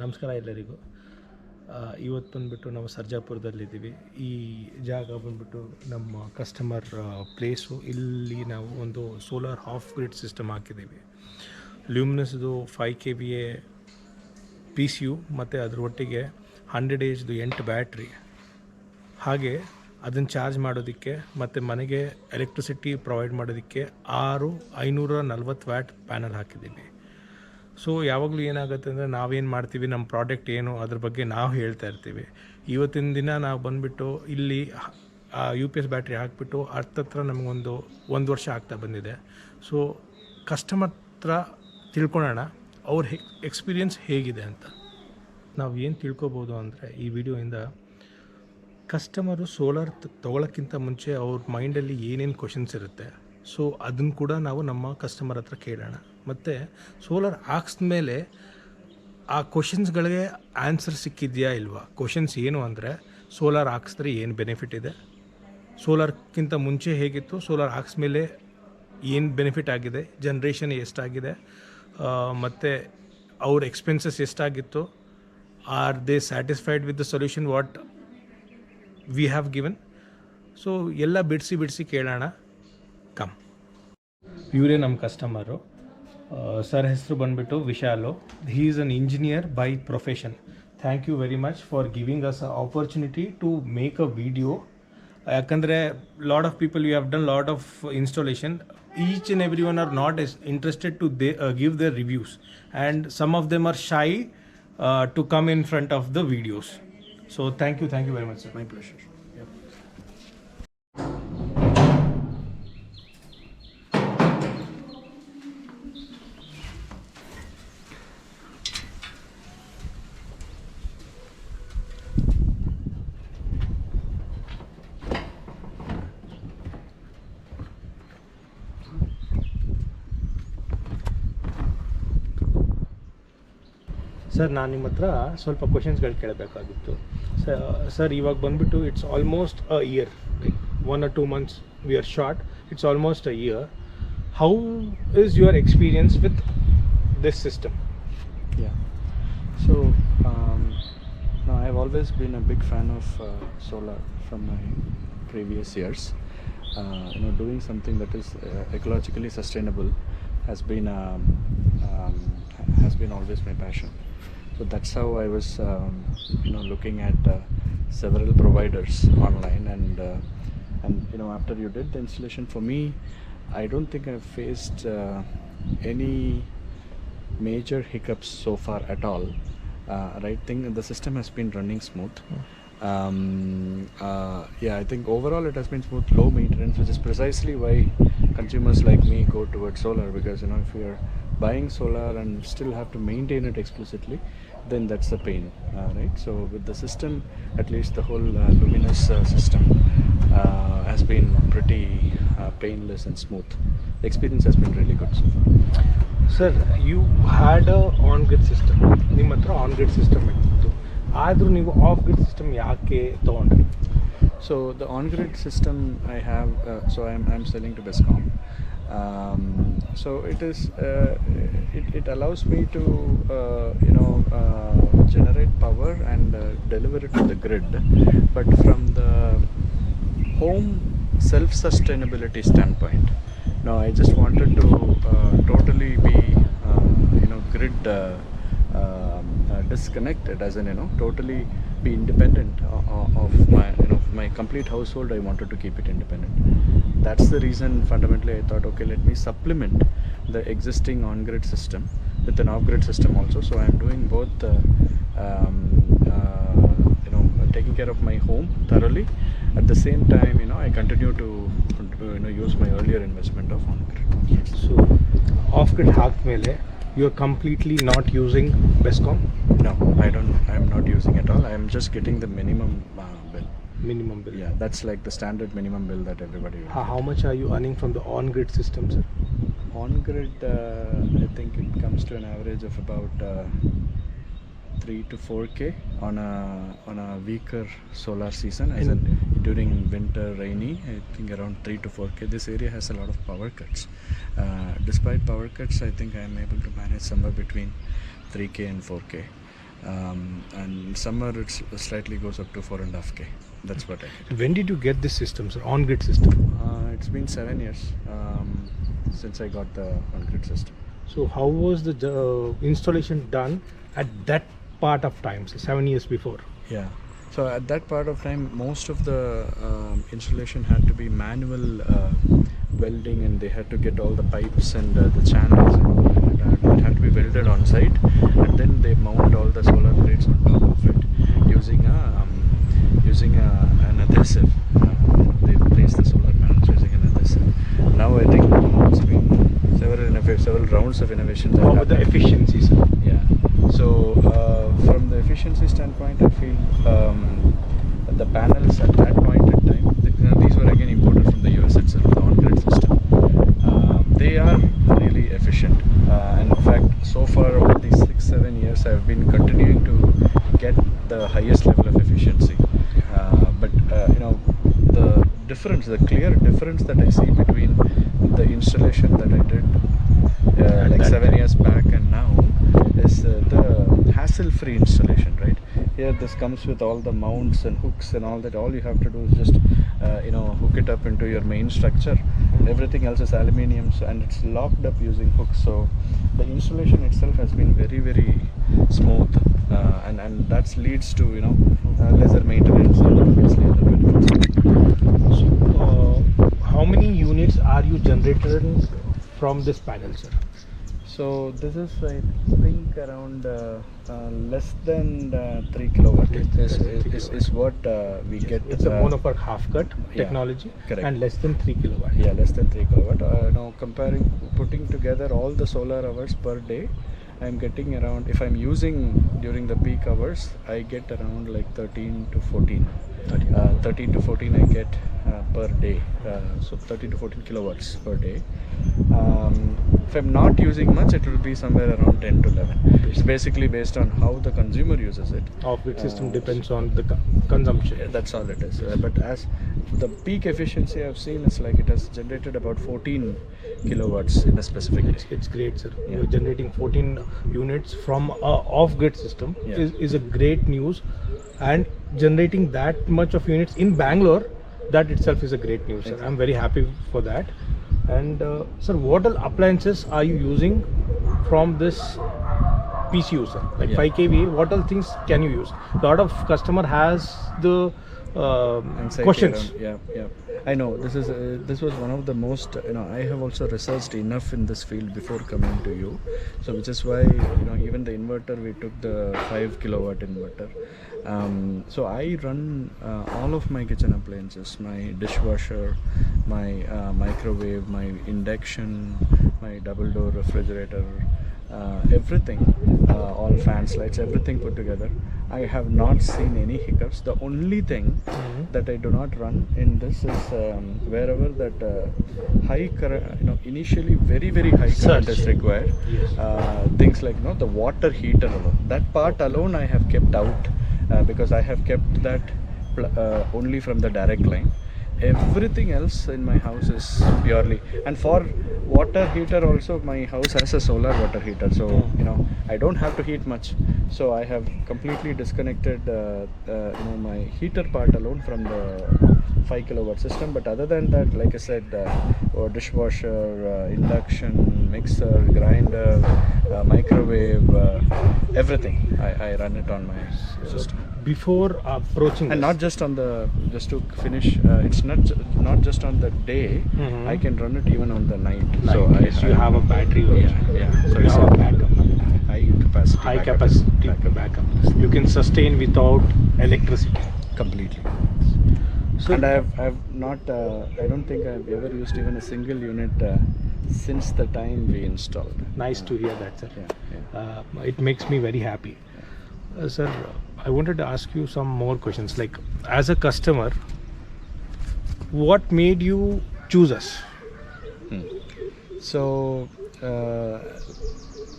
ನಮಸ್ಕಾರ ಎಲ್ಲರಿಗೂ. ಇವತ್ತು ಬಂದುಬಿಟ್ಟು ನಾವು ಸರ್ಜಾಪುರದಲ್ಲಿದ್ದೀವಿ. ಈ ಜಾಗ ಬಂದುಬಿಟ್ಟು ನಮ್ಮ ಕಸ್ಟಮರ್ ಪ್ಲೇಸು. ಇಲ್ಲಿ ನಾವು ಒಂದು ಸೋಲಾರ್ ಹಾಫ್ ಗ್ರಿಡ್ ಸಿಸ್ಟಮ್ ಹಾಕಿದ್ದೀವಿ. ಲ್ಯೂಮಿನಸ್ದು 5 KVA PCU ಮತ್ತು ಅದ್ರ ಒಟ್ಟಿಗೆ 100 ಏಜ್ದು 8 ಬ್ಯಾಟ್ರಿ, ಹಾಗೆ ಅದನ್ನು ಚಾರ್ಜ್ ಮಾಡೋದಕ್ಕೆ ಮತ್ತು ಮನೆಗೆ ಎಲೆಕ್ಟ್ರಿಸಿಟಿ ಪ್ರೊವೈಡ್ ಮಾಡೋದಕ್ಕೆ 6 540 ವ್ಯಾಟ್ ಪ್ಯಾನಲ್ ಹಾಕಿದ್ದೀವಿ. ಸೊ ಯಾವಾಗಲೂ ಏನಾಗುತ್ತೆ ಅಂದರೆ ನಾವೇನು ಮಾಡ್ತೀವಿ, ನಮ್ಮ ಪ್ರಾಡಕ್ಟ್ ಏನು ಅದ್ರ ಬಗ್ಗೆ ನಾವು ಹೇಳ್ತಾ ಇರ್ತೀವಿ. ಇವತ್ತಿನ ದಿನ ನಾವು ಬಂದುಬಿಟ್ಟು ಇಲ್ಲಿ UPS ಬ್ಯಾಟ್ರಿ ಹಾಕಿಬಿಟ್ಟು ಹತ್ತತ್ರ ನಮಗೊಂದು 1 ವರ್ಷ ಆಗ್ತಾ ಬಂದಿದೆ. ಸೊ ಕಸ್ಟಮರ್ ಹತ್ರ ತಿಳ್ಕೊಳ್ಳೋಣ ಅವ್ರ ಎಕ್ಸ್ಪೀರಿಯನ್ಸ್ ಹೇಗಿದೆ ಅಂತ. ನಾವು ಏನು ತಿಳ್ಕೊಬೋದು ಅಂದರೆ ಈ ವಿಡಿಯೋಯಿಂದ ಕಸ್ಟಮರು ಸೋಲಾರ್ ತೊಗೊಳಕ್ಕಿಂತ ಮುಂಚೆ ಅವ್ರ ಮೈಂಡಲ್ಲಿ ಏನೇನು ಕ್ವಶನ್ಸ್ ಇರುತ್ತೆ, ಸೊ ಅದನ್ನು ಕೂಡ ನಾವು ನಮ್ಮ ಕಸ್ಟಮರ್ ಹತ್ರ ಕೇಳೋಣ. ಮತ್ತು ಸೋಲಾರ್ ಹಾಕ್ಸ್ಮೇಲೆ ಆ ಕ್ವಶನ್ಸ್ಗಳಿಗೆ ಆನ್ಸರ್ ಸಿಕ್ಕಿದೆಯಾ ಇಲ್ವಾ. ಕ್ವಶನ್ಸ್ ಏನು ಅಂದರೆ ಸೋಲಾರ್ ಹಾಕ್ಸಿದ್ರೆ ಏನು ಬೆನಿಫಿಟ್ ಇದೆ, ಸೋಲಾರ್ಕ್ಕಿಂತ ಮುಂಚೆ ಹೇಗಿತ್ತು, ಸೋಲಾರ್ ಹಾಕ್ಸ್ಮೇಲೆ ಏನು ಬೆನಿಫಿಟ್ ಆಗಿದೆ, ಜನ್ರೇಷನ್ ಎಷ್ಟಾಗಿದೆ, ಮತ್ತು ಅವ್ರ ಎಕ್ಸ್ಪೆನ್ಸಸ್ ಎಷ್ಟಾಗಿತ್ತು, are they satisfied with the solution what we have given. So ಎಲ್ಲ ಬಿಡಿಸಿ ಕೇಳೋಣ. ಕಮ್. ಇವರೇ ನಮ್ಮ ಕಸ್ಟಮರು. ಸರ್ ಹೆಸರು ಬಂದುಬಿಟ್ಟು Vishal. He is an engineer by profession. Thank you very much for giving us a opportunity to make a video. ಯಾಕಂದರೆ lot of people you have done lot of installation. Each and every one are not interested to give their reviews, and some of them are shy to come in front of the videos. So thank you very much sir. My pleasure. Sir, ನಾನು ನಿಮ್ಮ ಹತ್ರ ಸ್ವಲ್ಪ ಕ್ವಶನ್ಸ್ಗಳು ಕೇಳಬೇಕಾಗಿತ್ತು. Sir ಇವಾಗ ಬಂದುಬಿಟ್ಟು it's almost a year, like 1 or 2 months we or short, it's almost a year. How is your experience with this system? Yeah. So, now I've always been a big fan of solar from my previous years. Doing something that is ecologically sustainable has been always my passion. So that's how I was, looking at several providers online, and after you did the installation for me, I don't think I've faced any major hiccups so far at all. Right thing, the system has been running smooth. I think overall it has been smooth, low maintenance, which is precisely why consumers like me go towards solar, because if you are buying solar and still have to maintain it explicitly, then that's the pain, right? So with the system, at least the whole Luminous system has been pretty painless and smooth. The experience has been really good so far. Sir, you had a on grid system. ನಿಮ್ಮ ಹತ್ರ on grid system ಇತ್ತು, ಆದರೂ ನೀವು of grid system ಯಾಕೆ ತೊಗೊಂಡ್ರಿ? So the on-grid system I have, so I'm selling to Bescom. So it is it allows me to generate power and deliver it to the grid, but from the home self-sustainability standpoint. Now I just wanted to totally be grid disconnected, as in totally be independent of my complete household. I wanted to keep it independent. That's the reason fundamentally I thought, okay, let me supplement the existing on-grid system with an off-grid system also. So I'm doing both taking care of my home thoroughly. At the same time, I continue to use my earlier investment of on-grid. So off grid ಹಾಕಿದ್ಮೇಲೆ you are completely not using BESCOM? No, I'm not using at all. I'm just getting the minimum bill. Minimum bill? Yeah, that's like the standard minimum bill that everybody will. How much are you earning from the on-grid system, sir? On-grid, I think it comes to an average of about 3 to 4K on a weaker solar season, as in during winter rainy, I think around 3 to 4K. This area has a lot of power cuts. Despite power cuts, I think I am able to manage somewhere between 3K and 4K. And summer it's slightly goes up to 4.5K. That's what I get. When did you get this system, sir? On-grid system. It's been 7 years since I got the on-grid system. So how was the installation done at that part of time, so 7 years before? Yeah. So at that part of time, most of the installation had to be manual welding, and they had to get all the pipes and the channels, and it had to be welded on site, and then they mount all the solar plates on top of it using an adhesive. They place the solar panels using an adhesive. Now I think it's been several rounds of innovations. How about the efficiency, sir? Yeah. So from the efficiency standpoint, I feel the panels at that point in time, these were again imported from the US itself, the on-grid system. They are really efficient, and in fact, so far over these 6-7 years, I've been continuing to get the highest level of efficiency. But the difference, the clear difference that I see between the installation that I did like 7 years back and now is the hassle-free installation, right? Here this comes with all the mounts and hooks and all that. All you have to do is just hook it up into your main structure. Everything else is aluminium, and it's locked up using hooks. So the installation itself has been very, very smooth, and that leads to lesser maintenance and obviously other benefits. So how many units are you generating from this panel, sir? So this is, I think, around less than 3 kilowatt is what we get. It's a monofac half-cut technology, correct. And less than 3 kilowatt. Yeah, less than 3 kilowatt. Putting together all the solar hours per day, I'm getting around, if I'm using during the peak hours, I get around like 13 to 14. 13 to 14 I get per day, so 13 to 14 kilowatts per day. If I'm not using much, it will be somewhere around 10 to 11. It's basically based on how the consumer uses it. Off-grid system depends on the consumption. That's all it is. But as the peak efficiency I've seen, it's like it has generated about 14 kilowatts in a specific day. It's great, sir. Yeah. You're generating 14 units from a off-grid system is a great news, and generating that much of units in Bangalore, that itself is a great news, sir. Exactly. I'm very happy for that. And sir, what all appliances are you using from this PCU, sir? Like 5 kVA, what all things can you use? A lot of customer has the questions. Yeah. I know this was one of the most, I have also researched enough in this field before coming to you. So which is why, even the inverter, we took the 5 kilowatt inverter. So I run all of my kitchen appliances, my dishwasher, my microwave, my induction, my double door refrigerator, everything, all fans, lights, everything put together. I have not seen any hiccups. The only thing that I do not run in this is wherever that high current, initially very, very high current is required. Yes. Things like the water heater alone. That part alone I have kept out because I have kept that only from the direct line. Everything else in my house is purely, and for water heater also, my house has a solar water heater, so I don't have to heat much. So I have completely disconnected my heater part alone from the 5 kilowatt system. But other than that, like I said, dishwasher, induction, mixer, grinder, microwave, everything, I run it on my system. Before approaching And this, not just on the, just to finish, it's not just on the day, I can run it even on the night. So you have a battery version. So You it's have a a backup. high capacity backup. You can sustain without electricity. completely. So And I've not, I don't think I've ever used even a single unit since the time we installed. nice to hear that, sir. Yeah. It makes me very happy. Sir, I wanted to ask you some more questions. Like, as a customer, what made you choose us? So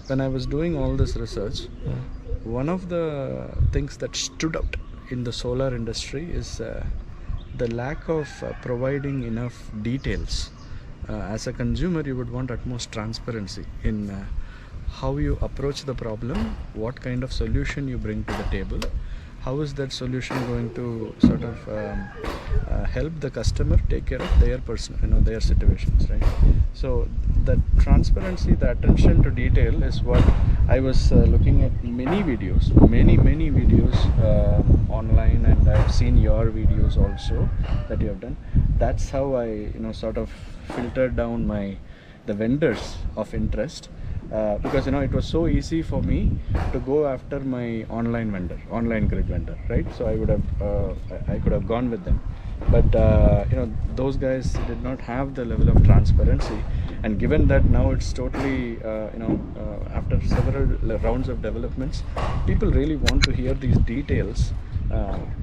when I was doing all this research, one of the things that stood out in the solar industry is the lack of providing enough details. As a consumer, you would want utmost transparency in how you approach the problem, what kind of solution you bring to the table, how is that solution going to sort of help the customer take care of their personal, their situations, right? So the transparency, the attention to detail is what I was looking at many videos online, and I've seen your videos also that you have done. That's how I sort of filtered down the vendors of interest, because it was so easy for me to go after my online grid vendor, right? So I could have gone with them, but those guys did not have the level of transparency. And given that now it's totally after several rounds of developments, people really want to hear these details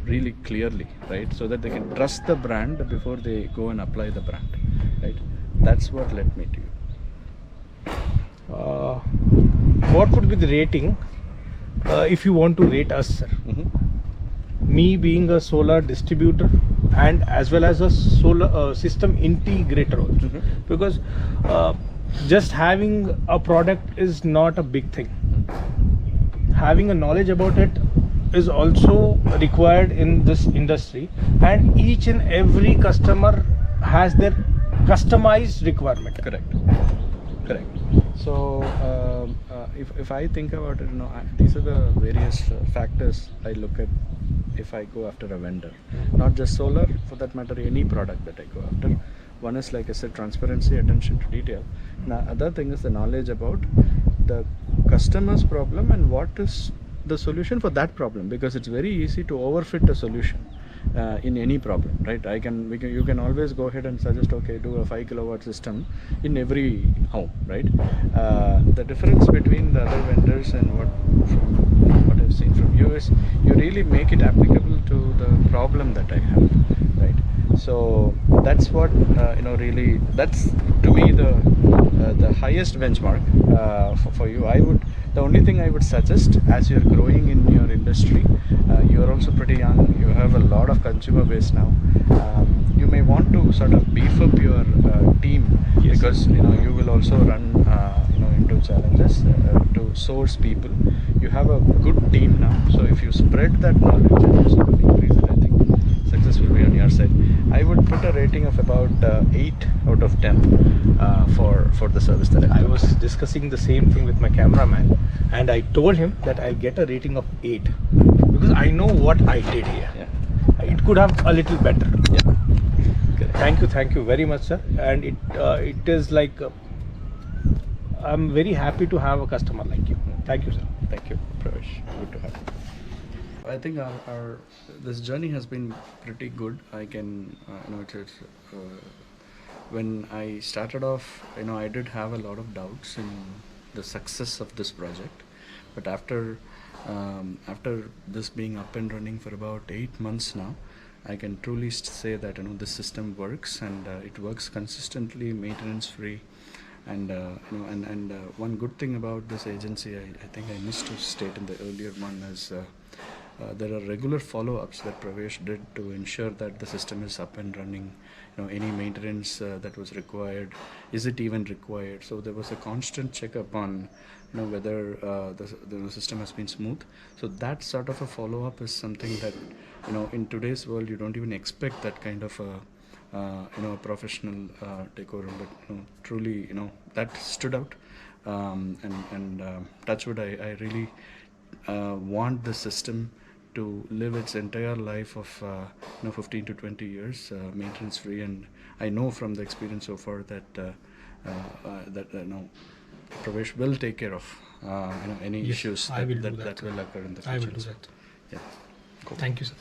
really clearly, right? So that they can trust the brand before they go and apply the brand, right? That's what led me to you. What would be the rating if you want to rate us, sir? Me being a solar distributor and as well as a solar system integrator also, because just having a product is not a big thing. Having a knowledge about it is also required in this industry, and each and every customer has their customized requirement. Correct. So if I think about it, these are the various factors I look at if I go after a vendor, not just solar, for that matter, any product that I go after. One is, like I said, transparency, attention to detail. Now, other thing is the knowledge about the customer's problem and what is the solution for that problem, because it's very easy to overfit a solution in any problem, right? You can always go ahead and suggest, okay, do a 5 kilowatt system in every home, right? The difference between the other vendors and what I've seen from you is you really make it applicable to the problem that I have, right? So that's what really, that's to me the highest benchmark for you. The only thing I would suggest, as you're growing in your industry, you're also pretty young, you have a lot of consumer base now, you may want to sort of beef up your team. Yes. Because you will also run into challenges to source people. You have a good team now, so if you spread that knowledge and sort of increase it, I think success will be on your side. I would put a rating of about 8 out of 10 for the service that I was discussing the same thing with my cameraman, and I told him that I'll get a rating of 8 because I know what I did here. Yeah. It could have a little better. Yeah. Okay. Thank you very much, sir. And it is like I'm very happy to have a customer like you. Thank you, sir. Thank you, Pravesh. Good to have you. I think our this journey has been pretty good. I can when I started off, I did have a lot of doubts in the success of this project, but after this being up and running for about 8 months now, I can truly say that this system works, and it works consistently, maintenance free. And one good thing about this agency, I think I missed to state in the earlier one, is there are regular follow-ups that Pravesh did to ensure that the system is up and running. Any maintenance that was required, is it even required? So there was a constant checkup on whether the system has been smooth. So that sort of a follow-up is something that in today's world you don't even expect that kind of a professional takeover, but truly that stood out, and touchwood, I really want the system to live its entire life of 15 to 20 years maintenance free, and I know from the experience so far that Pravesh will take care of any issues that will occur in the future. I will do that. Yeah. Cool. Thank you, sir.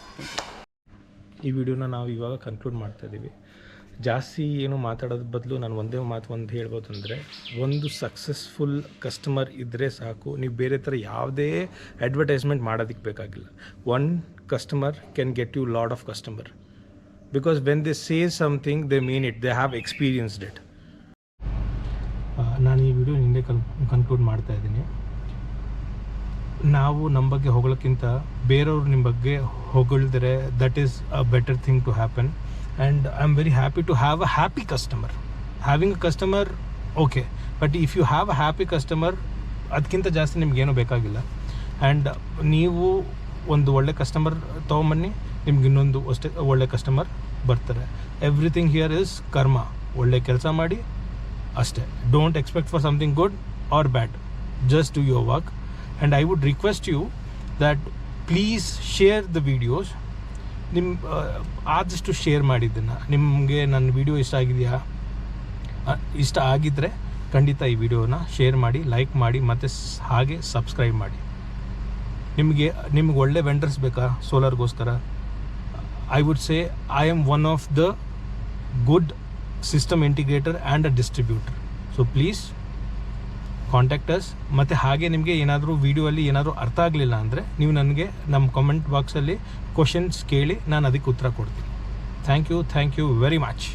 ಈ ವಿಡಿಯೋನ ನಾವು ಇವಾಗ conclude ಮಾಡ್ತಾ ಇದ್ದೀವಿ. ಜಾಸ್ತಿ ಏನು ಮಾತಾಡೋದ್ರ ಬದಲು ನಾನು ಒಂದು ಹೇಳ್ಬೋದು ಅಂದರೆ, ಒಂದು ಸಕ್ಸಸ್ಫುಲ್ ಕಸ್ಟಮರ್ ಇದ್ದರೆ ಸಾಕು. ನೀವು ಬೇರೆ ಥರ ಯಾವುದೇ ಅಡ್ವರ್ಟೈಸ್ಮೆಂಟ್ ಮಾಡೋದಕ್ಕೆ ಬೇಕಾಗಿಲ್ಲ. One customer can get you lot of customer, because when they say something they mean it, they have experienced it. ನಾನು ಈ ವಿಡಿಯೋ ಹಿಂದೆ ಕನ್ಕ್ಲೂಡ್ ಮಾಡ್ತಾ ಇದ್ದೀನಿ. ನಾವು ನಮ್ಮ ಬಗ್ಗೆ ಹೊಗಳಕ್ಕಿಂತ ಬೇರೆಯವ್ರು ನಿಮ್ಮ ಬಗ್ಗೆ ಹೊಗಳಿದ್ರೆ that is a better thing to happen. And I'm very happy to have a happy customer. Having a customer, okay, but if you have a happy customer, ಅದಕ್ಕಿಂತ ಜಾಸ್ತಿ ನಿಮ್ಗೇನು ಬೇಕಾಗಿಲ್ಲ. ಆ್ಯಂಡ್ ನೀವು ಒಂದು ಒಳ್ಳೆ ಕಸ್ಟಮರ್ ತೊಗೊಂಬನ್ನಿ, ನಿಮ್ಗೆ ಇನ್ನೊಂದು ಅಷ್ಟೇ ಒಳ್ಳೆ ಕಸ್ಟಮರ್ ಬರ್ತಾರೆ. ಎವ್ರಿಥಿಂಗ್ ಹಿಯರ್ ಇಸ್ ಕರ್ಮ. ಒಳ್ಳೆ ಕೆಲಸ ಮಾಡಿ ಅಷ್ಟೇ. Don't expect for something good or bad, just do your work. And I would request you that please share the videos. ಆದಷ್ಟು ಶೇರ್ ಮಾಡಿದ್ದನ್ನು. ನಿಮಗೆ ನನ್ನ ವೀಡಿಯೋ ಇಷ್ಟ ಆಗಿದೆಯಾ? ಇಷ್ಟ ಆಗಿದ್ದರೆ ಖಂಡಿತ ಈ ವಿಡಿಯೋನ ಶೇರ್ ಮಾಡಿ, ಲೈಕ್ ಮಾಡಿ, ಮತ್ತು ಹಾಗೆ ಸಬ್ಸ್ಕ್ರೈಬ್ ಮಾಡಿ. ನಿಮ್ಗೆ ಒಳ್ಳೆ ವೆಂಡರ್ಸ್ ಬೇಕಾ ಸೋಲಾರ್ಗೋಸ್ಕರ? I would say I am one of the good system integrator and a distributor. So please contact us. ಮತ್ತು ಹಾಗೆ ನಿಮಗೆ ಏನಾದರೂ ವೀಡಿಯೋಲ್ಲಿ ಏನಾದರೂ ಅರ್ಥ ಆಗಲಿಲ್ಲ ಅಂದರೆ ನೀವು ನನಗೆ ನಮ್ಮ ಕಾಮೆಂಟ್ ಬಾಕ್ಸಲ್ಲಿ ಕ್ವಶನ್ಸ್ ಕೇಳಿ, ನಾನು ಅದಕ್ಕೆ ಉತ್ತರ ಕೊಡ್ತೀನಿ. Thank you very much.